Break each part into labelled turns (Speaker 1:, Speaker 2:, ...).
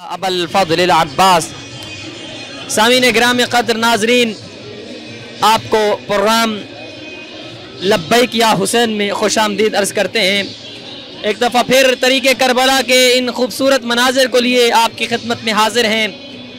Speaker 1: अबुल फज़ल अब्बास। सामीन ग्राम क़द्र नाजरीन, आपको प्रोग्राम लब्बैक या हुसैन में खुश आमदीद अर्ज़ करते हैं। एक दफ़ा फिर तरीक़े करबला के इन खूबसूरत मनाजिर को लिए आपकी खिदमत में हाजिर हैं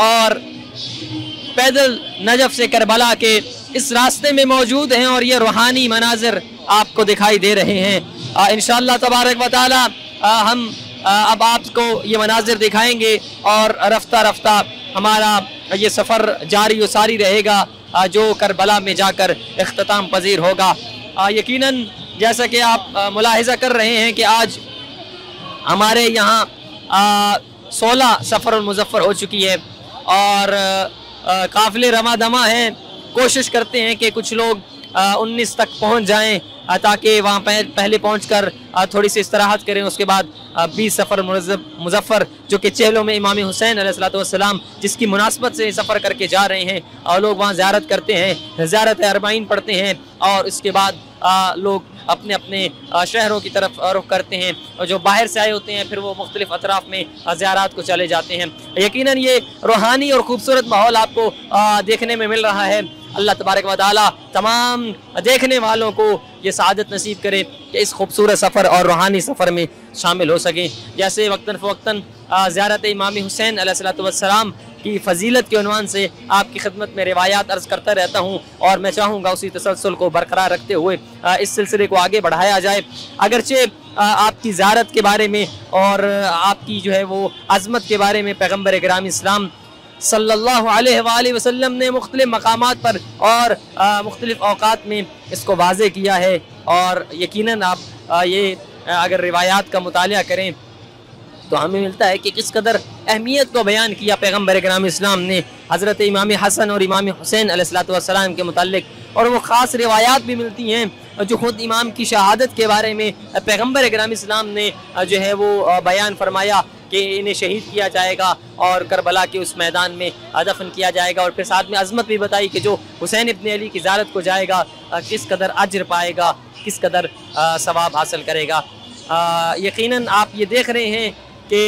Speaker 1: और पैदल नजफ़ से करबला के इस रास्ते में मौजूद हैं और ये रूहानी मनाजिर आपको दिखाई दे रहे हैं। इंशाअल्लाह तबारक व तआला हम अब आपको ये मनाजिर दिखाएंगे और रफ्ता रफ्ता हमारा ये सफ़र जारी व सारी रहेगा जो करबला में जाकर इख्तिताम पजीर होगा। यकीनन जैसा कि आप मुलाहिज़ा कर रहे हैं कि आज हमारे यहाँ 16 सफ़र मुज़फ़्फ़र हो चुकी है और काफ़िले रमा दमा हैं। कोशिश करते हैं कि कुछ लोग 19 तक पहुँच जाएँ ताकि वहाँ पहले पहुँचकर थोड़ी सी इस्तराहत करें। उसके बाद 20 सफ़र मुज़फ़्फ़र जो कि चेहलों में इमाम हुसैन अलैहिस्सलाम जिसकी मुनासबत से सफ़र करके जा रहे हैं और लोग वहाँ ज़ियारत करते हैं, ज़ियारत अरबाइन पढ़ते हैं और उसके बाद लोग अपने अपने शहरों की तरफ रुख करते हैं और जो बाहर से आए होते हैं फिर वो मुख्तलिफ अतराफ़ में ज़ियारत को चले जाते हैं। यकीनन ये रूहानी और ख़ूबसूरत माहौल आपको देखने में मिल रहा है। अल्लाह तबारक व तआला तमाम देखने वालों को ये सआदत नसीब करे कि इस खूबसूरत सफ़र और रूहानी सफ़र में शामिल हो सकें। जैसे वक्तन फ़वक्तन ज़ियारत इमाम हुसैन अलैहिस्सलाम की फ़जीलत के उन्वान से आपकी खिदमत में रिवायात अर्ज़ करता रहता हूँ और मैं चाहूँगा उसी तसलसल को बरकरार रखते हुए इस सिलसिले को आगे बढ़ाया जाए। अगरचे आपकी ज़ियारत के बारे में और आपकी जो है वो अज़मत के बारे में पैगम्बर ग्राम इस्लाम सल्लल्लाहु अलैहि वसल्लम ने मुख्तलिफ मकामात पर और मुख्तलिफ औकात में इसको वाज़े किया है और यकीनन आप ये अगर रिवायात का मुतालिया करें तो हमें मिलता है कि किस कदर अहमियत को बयान किया पैगम्बर ग्राम इस्लाम ने हज़रत इमाम हसन और इमाम हुसैन अलैहिस्सलाम के मुताल्लिक। और वो ख़ास रिवायात भी मिलती हैं जो ख़ुद इमाम की शहादत के बारे में पैगम्बर ग्राम इस्लाम ने जो है वो बयान फरमाया कि इन्हें शहीद किया जाएगा और करबला के उस मैदान में दफन किया जाएगा। और फिर साथ में अज़मत भी बताई कि जो हुसैन इब्न अली की ज़ियारत को जाएगा किस कदर अज्र पाएगा, किस कदर सवाब हासिल करेगा। यकीनन आप ये देख रहे हैं कि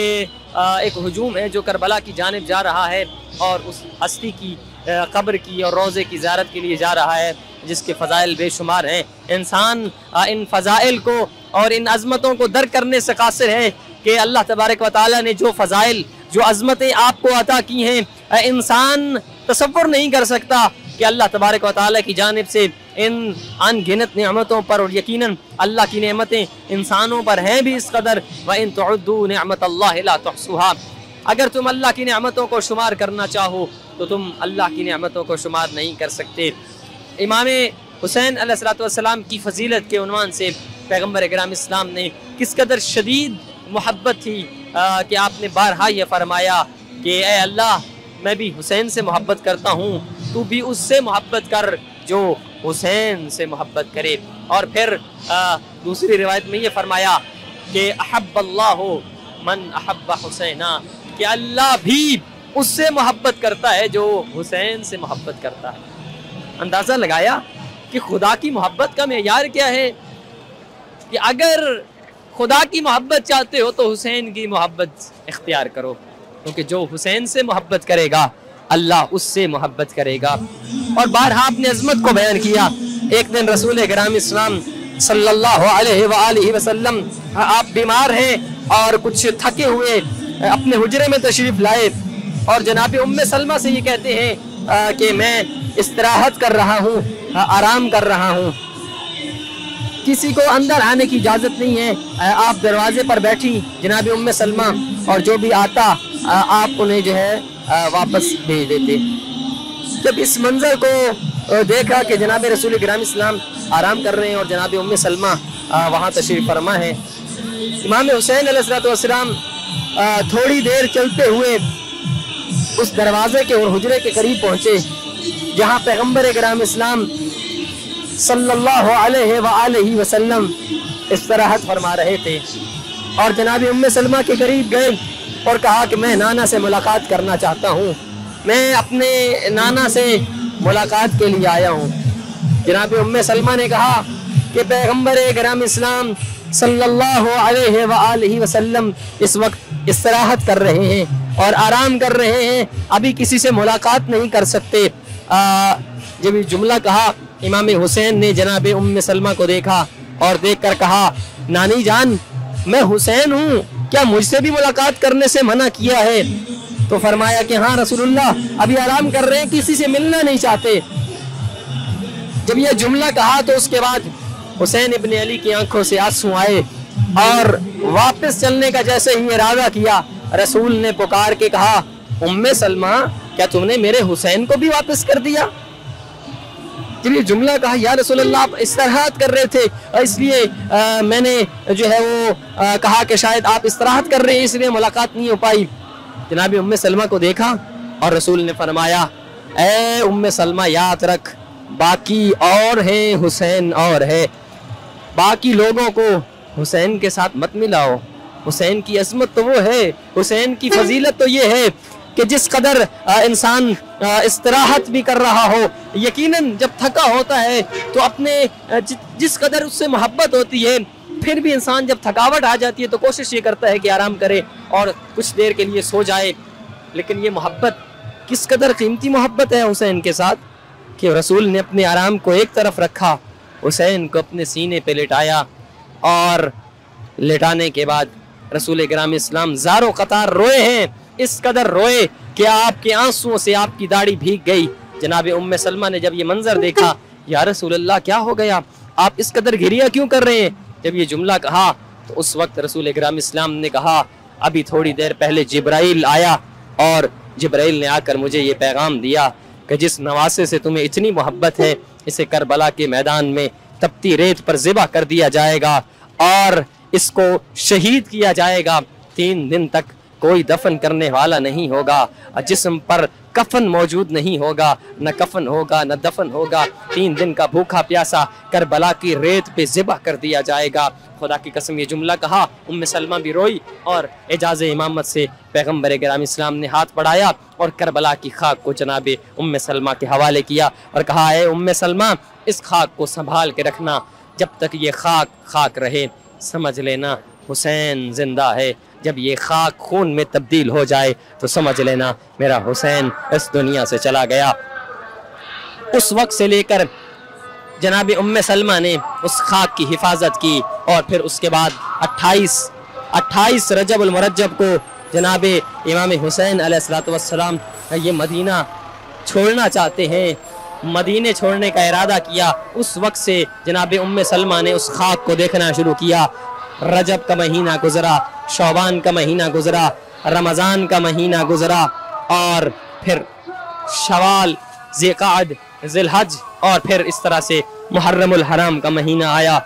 Speaker 1: एक हुजूम है जो करबला की जानिब जा रहा है और उस हस्ती की कब्र की और रोज़े की ज़ियारत के लिए जा रहा है जिसके फ़ज़ाइल बेशुमार हैं। इंसान इन फ़ज़ाइल को और इन अज़मतों को दर्क करने से कासिर है कि अल्लाह तबारक व तआला ने जो फ़ज़ाइल जो अज़मतें आपको अता की हैं इंसान तसव्वुर नहीं कर सकता कि अल्लाह तबारक व तआला की जानिब से इन अनगिनत नेमतों पर। और यकीनन अल्लाह की नेमतें इंसानों पर हैं भी इस कदर, व इन तुअद्दू निअमतल्लाहि ला तुहसूहा। अगर तुम अल्लाह की नेमतों को शुमार करना चाहो तो तुम अल्लाह की नेमतों को शुमार नहीं कर सकते। इमाम हुसैन अलैहिस्सलाम की फ़जीलत के उन्वान से पैगम्बर ग्राम इस्लाम ने किस कदर शदीद मोहब्बत थी कि आपने बारहा ये फरमाया कि ए अल्लाह मैं भी हुसैन से मोहब्बत करता हूँ, तू भी उससे मोहब्बत कर जो हुसैन से मोहब्बत करे। और फिर दूसरी रिवायत में ये फरमाया कि अहब्बल्लाहु मन अहब्ब हुसैना, कि अल्लाह भी उससे मोहब्बत करता है जो हुसैन से मोहब्बत करता है। अंदाज़ा लगाया कि खुदा की मोहब्बत का मेयार क्या है कि अगर खुदा की मोहब्बत चाहते हो तो हुसैन की मोहब्बत इख्तियार करो, क्योंकि जो हुसैन से मोहब्बत करेगा अल्लाह उससे मोहब्बत करेगा। और बारहा आपने अज़मत को बयान किया। एक दिन रसूल ग्राम इस्लाम सल्लल्लाहु अलैहि वसल्लम आप बीमार हैं और कुछ थके हुए अपने हुजरे में तशरीफ़ लाए और जनाब उम्मे सलमा से ये कहते हैं कि मैं इस्तराहत कर रहा हूँ, आराम कर रहा हूँ, किसी को अंदर आने की इजाज़त नहीं है। आप दरवाजे पर बैठी जनाब उम्मे सलमा और जो भी आता आप उन्हें जो है वापस भेज देते। जब इस मंजर को देखा कि जनाब रसूल ग्राम इस्लाम आराम कर रहे हैं और जनाब उम्मे सलमा वहाँ तशरीफ़ फरमा है, इमाम हुसैन अलैहिस्सलाम थोड़ी देर चलते हुए उस दरवाजे के और हुजरे के करीब पहुँचे जहाँ पैगम्बर ग्राम इस्लाम सल्लल्लाहु अलैहि वसल्लम इस्तराहत फरमा रहे थे। और जनाब उम्मे सलमा के करीब गए और कहा कि मैं नाना से मुलाकात करना चाहता हूँ, मैं अपने नाना से मुलाकात के लिए आया हूँ। जनाब उम्मे सलमा ने कहा कि पैगम्बर ग्राम इस्लाम सल्लल्लाहु अलैहि वसल्लम इस वक्त इस्तराहत कर रहे हैं और आराम कर रहे हैं, अभी किसी से मुलाकात नहीं कर सकते। जब ये जुमला कहा, इमाम हुसैन ने जनाब उम्मे सलमा को देखा और देखकर कहा, नानी जान मैं हुसैन हूँ, क्या मुझसे भी मुलाकात करने से मना किया है? तो फरमाया कि हाँ रसूलुल्लाह, अभी आराम कर रहे हैं, किसी से मिलना नहीं चाहते। जब यह जुमला कहा तो उसके बाद हुसैन इब्ने अली की आंखों से आंसू आए और वापस चलने का जैसे ही इरादा किया, रसूल ने पुकार के कहा, उम्मे सलमा क्या तुमने मेरे हुसैन को भी वापस कर दिया? जब ये जुमला कहा, या रसूलल्लाह आप इस्तराहत कर रहे थे, इसलिए मैंने जो है वो कहा कि शायद आप इस्तराहत कर रहे हैं, इसलिए मुलाकात नहीं हो पाई। जनाब उम्मे सलमा को देखा और रसूल ने फरमाया, ए उम्मे सलमा याद रख, बाकी और है, हुसैन और है। बाकी लोगों को हुसैन के साथ मत मिलाओ। हुसैन की अजमत तो वो है, हुसैन की फजीलत तो ये है कि जिस कदर इंसान इस्तराहत भी कर रहा हो, यकीनन जब थका होता है तो अपने जिस कदर उससे मोहब्बत होती है, फिर भी इंसान जब थकावट आ जाती है तो कोशिश ये करता है कि आराम करे और कुछ देर के लिए सो जाए। लेकिन ये मोहब्बत किस कदर कीमती मोहब्बत है हुसैन के साथ कि रसूल ने अपने आराम को एक तरफ रखा, हुसैन को अपने सीने पे लिटाया और लिटाने के बाद रसूल इकराम इस्लाम ज़ारो कतार रोए हैं, इस कदर रोए कि आपके आंसुओं से आपकी दाढ़ी भीग गई। जनाब उम्मे सलमा ने जब ये मंजर देखा, या रसूलल्लाह क्या हो गया, आप इस कदर गिरिया क्यों कर रहे हैं? जब ये जुमला कहा तो उस वक्त रसूल इकराम इस्लाम ने कहा, अभी थोड़ी देर पहले जिब्राइल आया और जिब्राइल ने आकर मुझे ये पैगाम दिया कि जिस नवासे से तुम्हें इतनी मोहब्बत है, इसे करबला के मैदान में तपती रेत पर ज़िबा कर दिया जाएगा और इसको शहीद किया जाएगा। 3 दिन तक कोई दफन करने वाला नहीं होगा, जिस्म पर कफन मौजूद नहीं होगा, न कफन होगा न दफन होगा। 3 दिन का भूखा प्यासा करबला की रेत पे ज़िबा कर दिया जाएगा। खुदा की कसम, ये जुमला कहा, उम्मे सलमा भी रोई और एजाज़ इमामत से पैगम्बर गिरामी इस्लाम ने हाथ बढ़ाया और करबला की खाक को जनाब उम्मे सलमा के हवाले किया और कहा, है उम्मे सलमा, इस खाक को संभाल के रखना, जब तक ये खाक खाक रहे समझ लेना हुसैन जिंदा है, जब ये खाक खून में तब्दील हो जाए तो समझ लेना मेरा हुसैन इस दुनिया से चला गया। उस वक्त से लेकर जनाब उम्मे सलमा ने उस खाक की हिफाजत की और फिर उसके बाद 28 रजब उल मुरज्जब को जनाब इमाम हुसैन अलैहिस्सलातु वस्सलाम ये मदीना छोड़ना चाहते हैं, मदीने छोड़ने का इरादा किया। उस वक्त से जनाब उम्मे सलमा ने उस खाक को देखना शुरू किया। रजब का महीना गुजरा, शौबान का महीना गुजरा, रमज़ान का महीना गुजरा और फिर शवाल, ज़िक़ाद, ज़िलहज और फिर इस तरह से मुहर्रमुल हराम का महीना आया।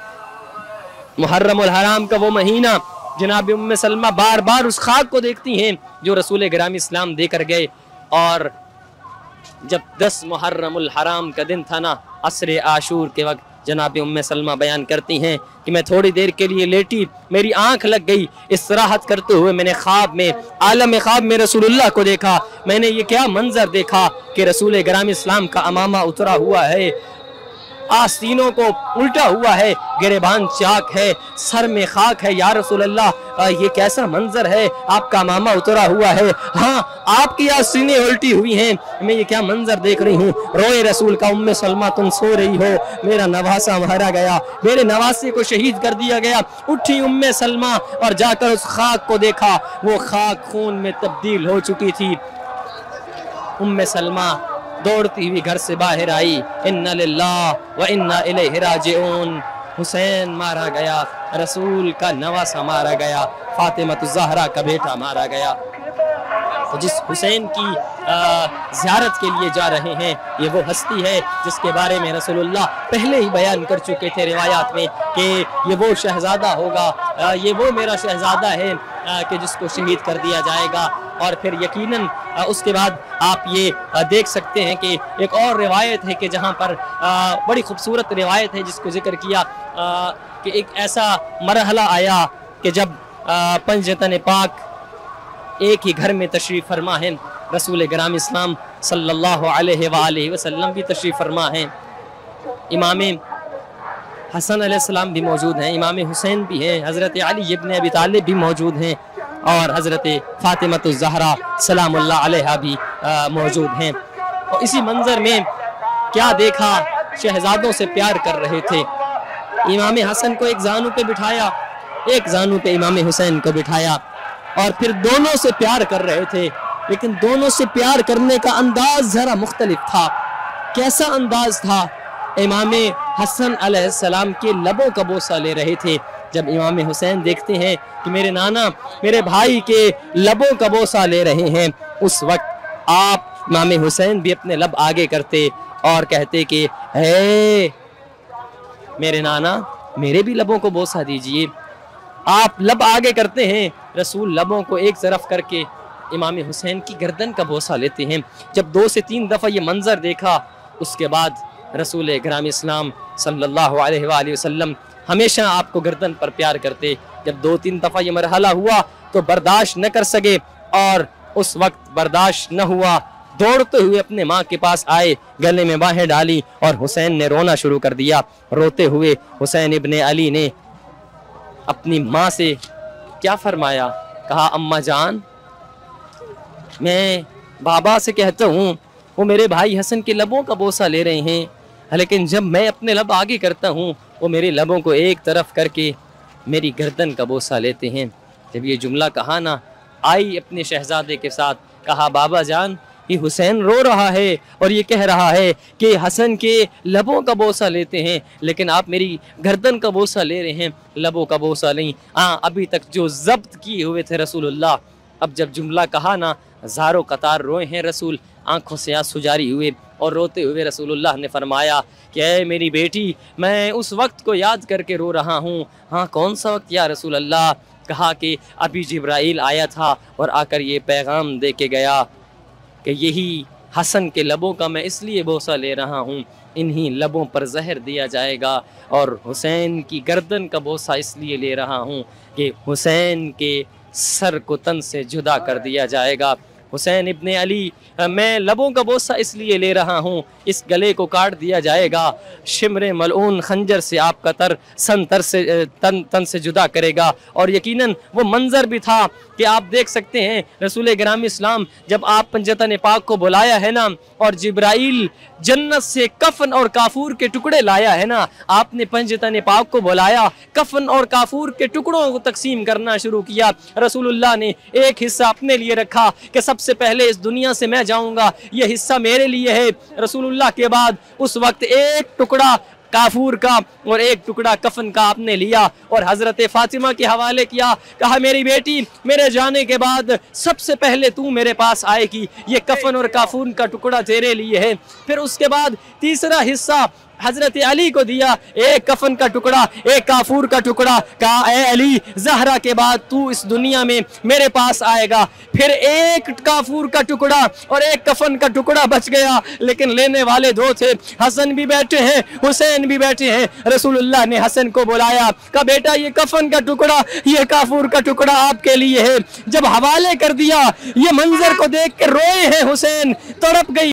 Speaker 1: मुहर्रमुल हराम का वो महीना जनाब उम्मे सलमा बार बार उस खाक को देखती हैं जो रसूल गिरामी इस्लाम देकर गए। और जब 10 मुहर्रमुल हराम का दिन था ना, असरे आशूर के वक्त जनाब उम्मे सलमा बयान करती हैं कि मैं थोड़ी देर के लिए लेटी, मेरी आंख लग गई, इस्तराहत करते हुए मैंने ख्वाब में, आलम ख्वाब में रसूलुल्लाह को देखा। मैंने ये क्या मंजर देखा कि रसूल गिरामी इस्लाम का अमामा उतरा हुआ है, आस्तीनों को उल्टा हुआ है, गिरेबान चाक है, सर में खाक है। या रसूलल्लाह ये कैसा मंजर है, आपका मामा उतरा हुआ है, हाँ आपकी आस्तीनें उल्टी हुई हैं, मैं ये क्या मंजर देख रही हूँ। रोए रसूल का, उम्मे सलमा तुम सो रही हो, मेरा नवासा मारा गया, मेरे नवासे को शहीद कर दिया गया। उठी उम्मे सलमा और जाकर उस खाक को देखा, वो खाक खून में तब्दील हो चुकी थी। उम्मे सलमा दौड़ती हुई घर से बाहर आई, इन्ना लिल्लाह व इन्ना इलैहि राजिऊन। हुसैन मारा गया, रसूल का नवासा मारा गया, फातिमा ज़हरा का बेटा मारा गया। तो जिस हुसैन की ज़ियारत के लिए जा रहे हैं, ये वो हस्ती है जिसके बारे में रसूलुल्लाह पहले ही बयान कर चुके थे रिवायात में कि ये वो शहज़ादा होगा, ये वो मेरा शहज़ादा है कि जिसको शहीद कर दिया जाएगा। और फिर यकीनन उसके बाद आप ये देख सकते हैं कि एक और रिवायत है कि जहाँ पर बड़ी खूबसूरत रिवायत है जिसको जिक्र किया कि एक ऐसा मरहला आया कि जब पंजतन पाक एक ही घर में तशरीफ़ फरमा है, रसूल गिरामी इस्लाम सल्लल्लाहु अलैहि वसल्लम भी तशरीफ़ फरमा हैं, इमाम हसन अलैहिस्सलाम भी मौजूद हैं, इमाम हुसैन भी हैं, हज़रत अली इब्न अबी तालिब भी मौजूद हैं। और हज़रत फ़ातिमतुज़ ज़हरा सलामुल्लाह अलैहा भी मौजूद हैं। और इसी मंज़र में क्या देखा, शहज़ादों से प्यार कर रहे थे। इमाम हसन को एक जानू पे बिठाया, एक जानू पे इमाम हुसैन को बिठाया और फिर दोनों से प्यार कर रहे थे। लेकिन दोनों से प्यार करने का अंदाज ज़रा मुख्तलिफ था। कैसा अंदाज था? इमाम हसन अलैहिस्सलाम के लबों का बोसा ले रहे थे। जब इमाम हुसैन देखते हैं कि मेरे नाना मेरे भाई के लबों का बोसा ले रहे हैं, उस वक्त आप इमाम हुसैन भी अपने लब आगे करते और कहते कि हे मेरे नाना, मेरे भी लबों को बोसा दीजिए। आप लब आगे करते हैं, रसूल लबों को एक तरफ करके इमाम हुसैन की गर्दन का बोसा लेते हैं। जब 2 से 3 दफ़ा ये मंज़र देखा, उसके बाद रसूल इकराम इस्लाम सल्लल्लाहु अलैहि वसल्लम हमेशा आपको गर्दन पर प्यार करते। जब 2-3 दफ़ा ये मरहला हुआ तो बर्दाश्त न कर सके और उस वक्त बर्दाश्त न हुआ, दौड़ते हुए अपने माँ के पास आए, गले में बाहें डाली और हुसैन ने रोना शुरू कर दिया। रोते हुए हुसैन इब्ने अली ने अपनी माँ से क्या फरमाया? कहा, अम्मा जान, मैं बाबा से कहता हूँ वो मेरे भाई हसन के लबों का बोसा ले रहे हैं, लेकिन जब मैं अपने लब आगे करता हूँ वो मेरे लबों को एक तरफ करके मेरी गर्दन का बोसा लेते हैं। जब ये जुमला कहा ना, आई अपने शहजादे के साथ, कहा, बाबा जान, ये हुसैन रो रहा है और ये कह रहा है कि हसन के लबों का बोसा लेते हैं, लेकिन आप मेरी गर्दन का बोसा ले रहे हैं, लबों का बोसा नहीं। अभी तक जो ज़ब्त किए हुए थे रसूलुल्लाह, अब जब जुमला कहा ना, हज़ारों कतार रोए हैं रसूल, आँखों से आंसू जारी हुए और रोते हुए रसूलुल्लाह ने फरमाया कि ऐ मेरी बेटी, मैं उस वक्त को याद करके रो रहा हूँ। हाँ, कौन सा वक्त या रसूलल्लाह? कहा कि अभी जिब्राइल आया था और आकर ये पैगाम दे के गया कि यही हसन के लबों का मैं इसलिए बोसा ले रहा हूँ, इन्हीं लबों पर जहर दिया जाएगा, और हुसैन की गर्दन का बोसा इसलिए ले रहा हूँ कि हुसैन के सर को तन से जुदा कर दिया जाएगा। हुसैन इब्ने अली, मैं लबों का बोसा इसलिए ले रहा हूँ, इस गले को काट दिया जाएगा, शिमरे मलऊन खंजर से आपका तन से जुदा करेगा। और यकीनन वो मंज़र भी था कि आप देख सकते हैं, रसूल ग्राम इस्लाम जब आप पंजतन पाक को बुलाया है ना, और जिब्राइल जन्नत से कफन और काफूर के टुकड़े लाया है ना, आपने पंजतन पाक को बुलाया, कफन और काफूर के टुकड़ों को तकसीम करना शुरू किया। रसूलुल्लाह ने एक हिस्सा अपने लिए रखा कि सबसे पहले इस दुनिया से मैं जाऊंगा, यह हिस्सा मेरे लिए है। रसूलुल्लाह के बाद उस वक्त एक टुकड़ा काफूर का और एक टुकड़ा कफन का आपने लिया और हज़रत फ़ातिमा के हवाले किया। कहा, मेरी बेटी, मेरे जाने के बाद सबसे पहले तू मेरे पास आएगी, ये कफन और काफूर का टुकड़ा तेरे लिए है। फिर उसके बाद तीसरा हिस्सा हज़रत अली को दिया, एक कफन का टुकड़ा, एक काफूर का टुकड़ा। कहा, ए अली, ज़हरा के बाद तू इस दुनिया में मेरे पास आएगा। फिर एक काफूर का टुकड़ा और एक कफन का टुकड़ा बच गया, लेकिन लेने वाले 2 थे। हसन भी बैठे हैं, हुसैन भी बैठे हैं। रसूलुल्लाह ने हसन को बुलाया, कहा, बेटा, ये कफन का टुकड़ा, ये काफूर का टुकड़ा आपके लिए है। जब हवाले कर दिया, ये मंजर को देख के रोए हैं हुसैन, तड़प गई